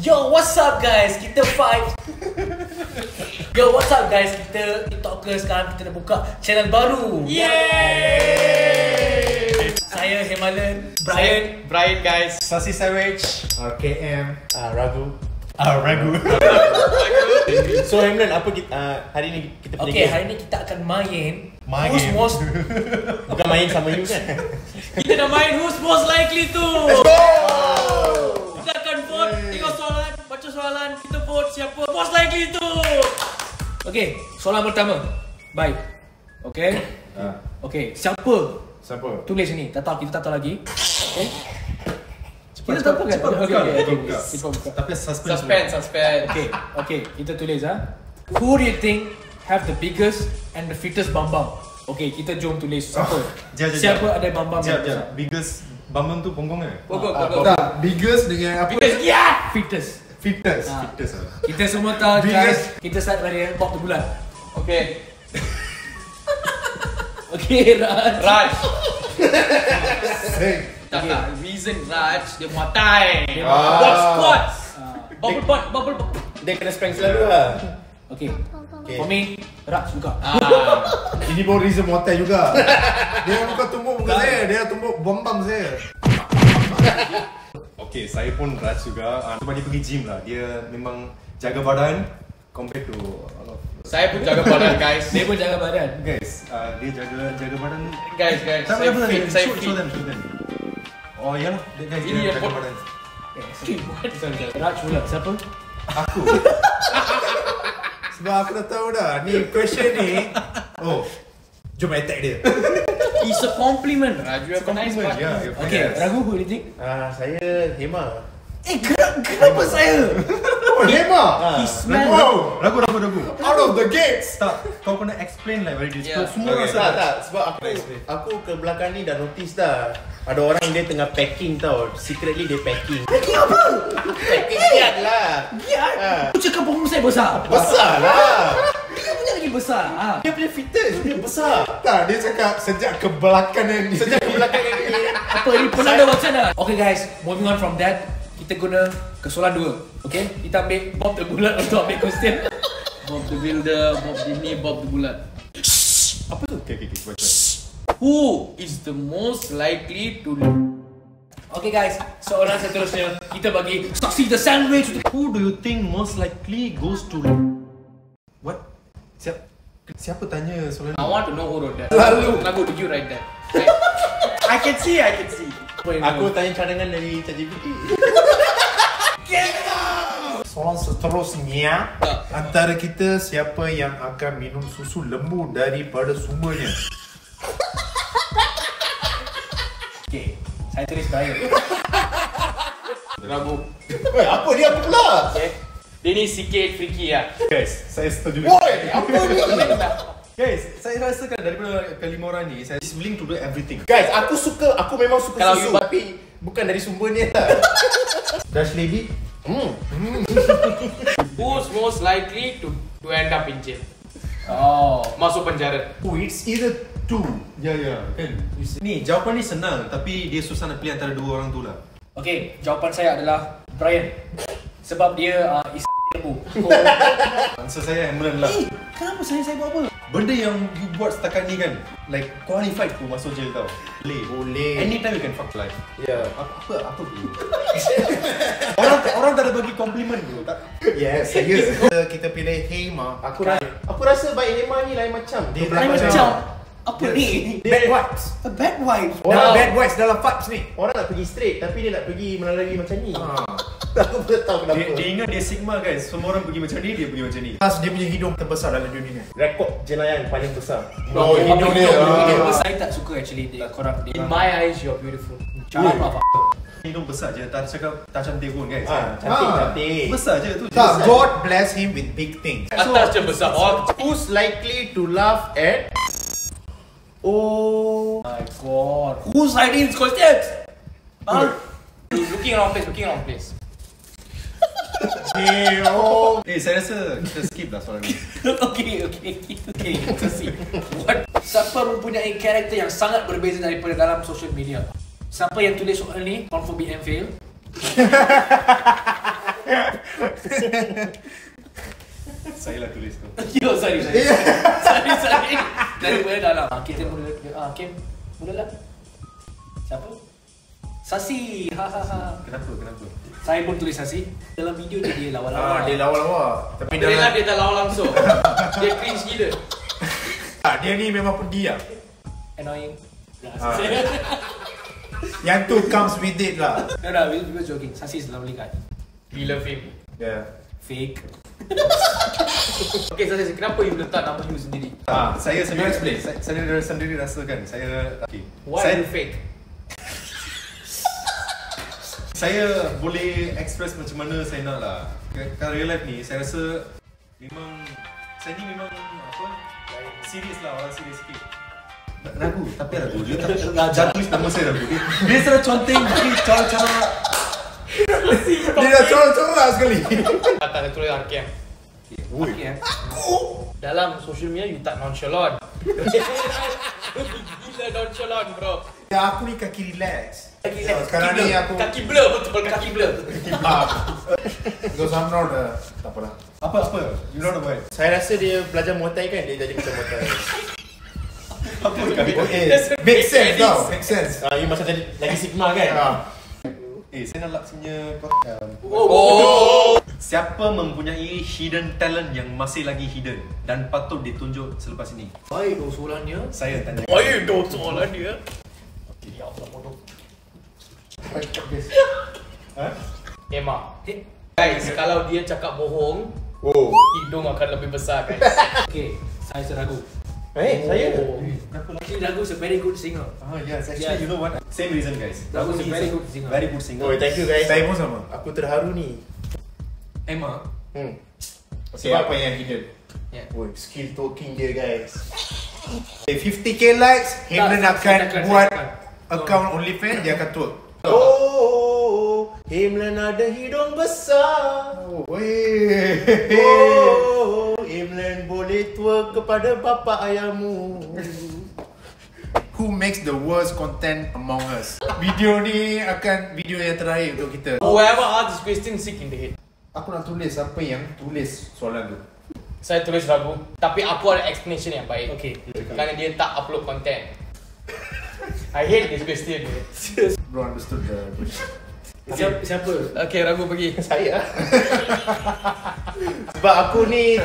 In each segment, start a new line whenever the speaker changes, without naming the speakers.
Yo, what's up guys? Kita five. Yo, what's up guys? Kita TikTokers sekarang kita dah buka channel baru.
Yeay!
Saya Hemalan,
Brian guys.
Sassy Savage, KM,
Ragu.
Ragu.
So Hemlan, apa kita hari ni kita punya
Okay,
game?
hari ni kita akan main
Main
Who's
game.
most
Bukan main sama you kan?
Kita dah main Who's Most Likely tu.
Let's go!
Kita akan vote, tengok soalan, baca soalan, kita vote siapa most likely tu.
Okay, soalan pertama. Baik. Okay. Okay, siapa
Siapa?
tulis ni? Tak tahu, kita tak tahu lagi. Okay.
Cepat,
Kita tak tahu kan?
cepat,
Okay,
cepat,
okay,
cepat
okay.
buka.
Kita buka.
Tapi suspense.
Suspense.
Okay, okay, kita tulis Who do you think have the biggest and the fittest bambang? Okay, kita jom tulis siapa. Siapa ada bambang yang besar?
Biggest Bambang tu ponggong kan?
Pokok.
Tak, biggest dengan apa?
Because
Fittest.
Fittest.
Ah.
Fittest lah.
Kita semua tahu
Biggest.
guys. Kita start dari Bob the Bulat.
Okay.
Okay, Raj.
Raj.
Hey.
Tak. Reason Raj dia Muay Thai.
Dia
Box squats. Bubble.
Dia kena sprank selalu lah.
Okay.
Okay.
For me, Raj juga.
Ini pun reason motel juga. Dia bukan tumbuk muka saya, dia tumbuk bom-bom saya. Okay, saya pun Raj juga. Sebab dia pergi gym lah. Dia memang jaga badan compared to a lot of
Saya pun jaga badan guys.
Dia pun jaga badan.
guys. Dia jaga badan.
Guys.
Tak
Saya
apa,
fit. Saya
show
fit.
them. Oh ya lah, guys
Ini
dia
yang
jaga
pot-
badan.
Sorry. Raj pula. Siapa?
Aku. Sebab aku dah tahu dah. Ni question ni. Oh, jom attack dia.
It's a compliment. Raj, you have a nice
Compliment,
body.
yeah,
Okay, Ragu, who do you think?
Saya Hema.
Kenapa saya?
Oh, Hema.
He smell.
Wow, ragu. Out of the gates. Tak, kau kena explain like very
Yeah.
detailed. Semua
Okay,
rasa.
tak. Sebab aku ke belakang ni dah notice dah. Ada orang dia tengah packing tau. Secretly dia packing.
Packing apa?
Packing giat lah.
Giat? Aku cakap punggung saya besar.
Besar lah.
Dia punya lagi besar.
Dia punya fittest, dia besar.
Tak, dia cakap sejak ke belakang ni.
Sejak ke belakang ni.
Apa ni? Pernah ada macam mana? Okay guys, moving on from that, kita guna ke soalan 2. Okay? Kita ambil Bob the Bulat untuk ambil question.
Bob the Builder, Bob the Ni, Bob the Bulat.
Apa tu? Okay, baca.
Who is the most likely to
Okay guys, soalan seterusnya kita bagi saksi the sandwich.
Who do you think most likely goes to what? Siapa tanya soalan
I want to know who wrote that.
Lalu.
Lagu, did you write that? I can see.
Aku tanya cadangan dari ChatGPT.
Soalan seterusnya, antara kita siapa yang akan minum susu lembu daripada sumbernya?
Okay, saya tulis Brian.
Ragu.
Weh, apa dia aku pula?
Okay. Dia ni sikit freaky lah.
Guys, saya setuju.
Woi, apa ni?
Guys, saya rasakan daripada kelima orang ni, saya is willing to do everything.
Guys, aku memang suka
Kalau
susu
you-
tapi bukan dari sumbernya lah.
Dash lady?
Who's most likely to end up in jail?
Oh.
Masuk penjara.
Oh, it's either two. Ya, kan. Ni, jawapan ni senang tapi dia susah nak pilih antara dua orang tu lah.
Okay, jawapan saya adalah Brian. Sebab dia is lembu.
Answer saya Emran lah.
Kenapa saya buat apa?
Benda yang you buat setakat ni kan, like qualified tu masuk jail tau. Boleh. Anytime you can fuck life.
Ya.
Apa bro? orang tak ada bagi compliment bro. Tak. Yes. Kita pilih Hema.
Aku rasa baik Hema ni lain macam.
Dia
Lain macam apa ni?
Bad vibes.
A bad wife.
Dalam bad vibes dalam vibes ni.
Orang nak pergi straight tapi dia nak pergi melalui macam ni. Aku pun tak tahu kenapa.
Dia ingat dia sigma guys. Semua orang pergi macam ni, dia pergi macam ni. Plus dia punya hidung terbesar dalam dunia.
Rekod jenayah paling besar.
Oh, hidung dia.
Saya tak suka actually dia korang dia.
In my eyes, you're beautiful.
Cara apa?
Hidung besar je, tak cakap tak cantik pun guys.
Cantik.
Besar je tu.
Tak, God bless him with big things.
Atas je besar. Oh,
Who's likely to laugh at? Oh.
My God. Who's hiding these questions?
looking around place.
Saya rasa kita skip lah soalan ni.
Okay, kita see. What? Siapa mempunyai karakter yang sangat berbeza daripada dalam social media? Siapa yang tulis soalan ni confirm BM fail.
Saya lah tulis tu.
Yo, sorry. Sorry. Dari dalam. Kita mula. Kim, mulalah. Siapa? Sasi.
Kenapa?
Saya pun tulis Sasi. Dalam video dia lawa-lawa.
Dia lawa-lawa. Tapi
Dia tak lawan langsung. Dia cringe gila.
dia ni memang pendiam.
Annoying.
Yang tu comes with it lah.
No, we were joking. Sasi is lovely guy.
We love him.
Yeah.
Fake.
Okay, Sasi, kenapa you letak nama you sendiri?
Saya sendiri explain. Saya sendiri rasakan.
Why you fake?
Saya boleh express macam mana saya nak lah. Kalau real life ni, saya rasa saya ni memang serius lah, orang serius sikit. Ragu, tapi ragu. Dia tak tulis nama saya ragu. Dia salah conteng, tapi cara-cara dia dah corak-corak sekali.
Tak tulis RKM. Aku dalam social media you tak nonchalant. Gila nonchalant bro.
Ya, aku ni kaki relax. Sekarang ni aku
Kaki blur betul, kaki blur.
because I'm not tak apalah. Apa? You know the word.
Saya rasa dia belajar Muay Thai kan, dia jadi macam Muay Thai.
Apa okay. Make sense tau. Make sense.
You macam jadi lagi Sigma kan?
Saya nak laksanya
Oh.
siapa mempunyai hidden talent yang masih lagi hidden dan patut ditunjuk selepas ini?
Baik dong soalannya.
Saya tanya.
Why you soalan dia?
Ya Allah bodoh.
Emma. Guys, kalau dia cakap bohong, hidung akan lebih besar guys.
Okay, saya ragu.
Saya?
Actually, Ragu is a very good singer.
Yes, actually you know what? Same reason guys.
Ragu is a very good singer.
Very good singer.
Oh, thank you guys.
Saya pun sama.
Aku terharu ni.
Emma.
Sebab
Siapa yang hidden?
skill talking dia guys.
50k likes, Himran akan
silakan.
buat account OnlyFans, dia akan twerk.
Himran ada hidung besar. Himran boleh twerk kepada bapa ayahmu.
Who makes the worst content among us? Video ni akan video yang terakhir untuk kita.
Whoever asked this question sick in the head.
Aku nak tulis siapa yang tulis soalan tu.
Saya tulis Ragu, tapi aku ada explanation yang baik.
Okay.
Kerana dia tak upload content. I hate this question.
Bro understood the question.
Siapa?
Okay, Ragu pergi.
Saya. Sebab aku ni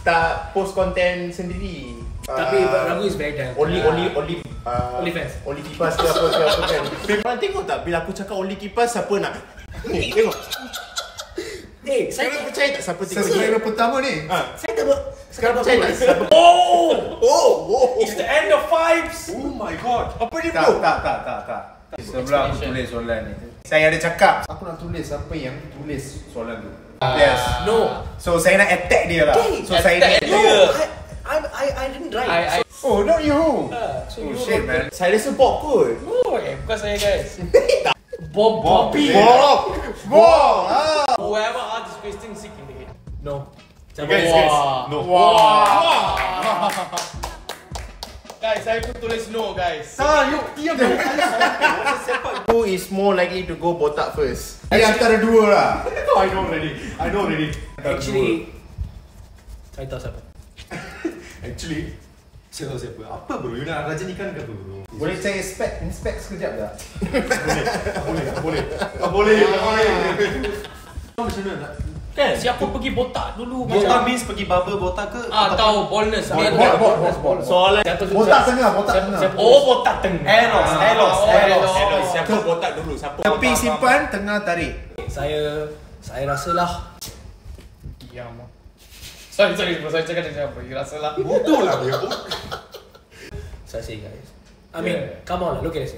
tak post content sendiri.
Tapi Ragu is very talented.
OnlyFans.
Only kipas ke apa kan. Korang tengok tak bila aku cakap only kipas siapa nak? Tengok.
Saya
Korang percaya tak siapa tengok?
Subscriber pertama ni.
Saya tak ber...
Sekarang percaya tak siapa?
It's the end of vibes.
Oh my god.
Apa ni
Tak.
bro?
Sebelum aku tulis soalan ni, saya ada cakap aku nak tulis siapa yang tulis soalan tu. Yes.
No.
So saya nak attack dia lah. So saya
Attack
ni
dia.
I didn't write.
Oh, not you.
So
Oh
you
shit man.
Saya rasa Bob kot.
Bukan saya guys. Bobby.
Bob.
Whoever asked this question sick in the head.
No.
Guys. No.
Guys, saya pun tulis no guys.
You diam.
Who is more likely to go botak first?
Dia antara dua lah. I know already.
Actually, saya tahu siapa.
Actually, saya tahu siapa. Apa bro? You nak rajinikan ke apa bro? Boleh saya inspect sekejap tak? Boleh. Macam mana nak?
Kan? Siapa pergi botak dulu
Botak
macam
means pergi barber botak ke?
tahu baldness.
Soalan
Botak tengah.
Oh, botak tengah.
Eros.
Siapa botak dulu? Siapa
Tepi
botak
simpan, tengah tarik.
Saya rasalah.
Diam. Sorry, saya cakap siapa. You rasa lah.
Bodoh lah dia.
Saya say guys. I mean, come on lah, look at this.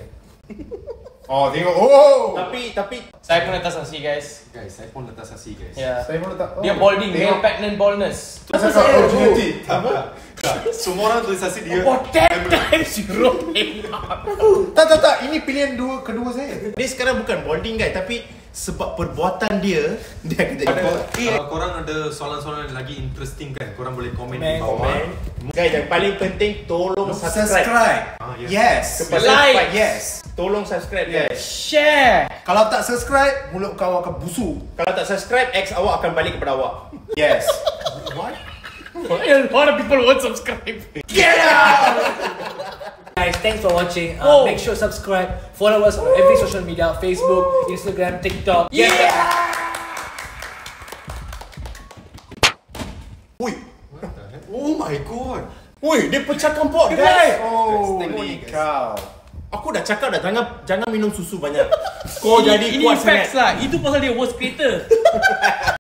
Oh, tengok. Oh.
Tapi
Saya pun letak saksi guys.
Guys, saya pun letak sasi guys.
Ya.
Saya pun letak.
Dia balding, male pregnant baldness.
Apa saya opportunity? Apa? Semua orang tulis saksi dia.
Oh, 10 times you wrote Emma.
Tak. Ini pilihan kedua saya.
Dia sekarang bukan bonding guys, tapi sebab perbuatan dia akan jadi
Kalau korang ada soalan-soalan yang lagi interesting kan, korang boleh komen di bawah.
Guys, yang paling penting tolong subscribe.
Subscribe. Yes.
Like.
Yes.
Tolong subscribe guys.
Share.
Kalau tak subscribe, mulut kau akan busuk.
Kalau tak subscribe, ex awak akan balik kepada awak.
Yes.
A lot of people won't subscribe.
Guys, thanks for watching.
Oh.
Make sure subscribe. Follow us on every social media: Facebook, Instagram, TikTok.
Ui,
Oh my god.
ui, dia pecahkan pot guys.
Holy cow.
Aku dah cakap dah jangan minum susu banyak. Kau jadi
Ini
kuat
facts
sangat.
lah. Itu pasal dia worst creator.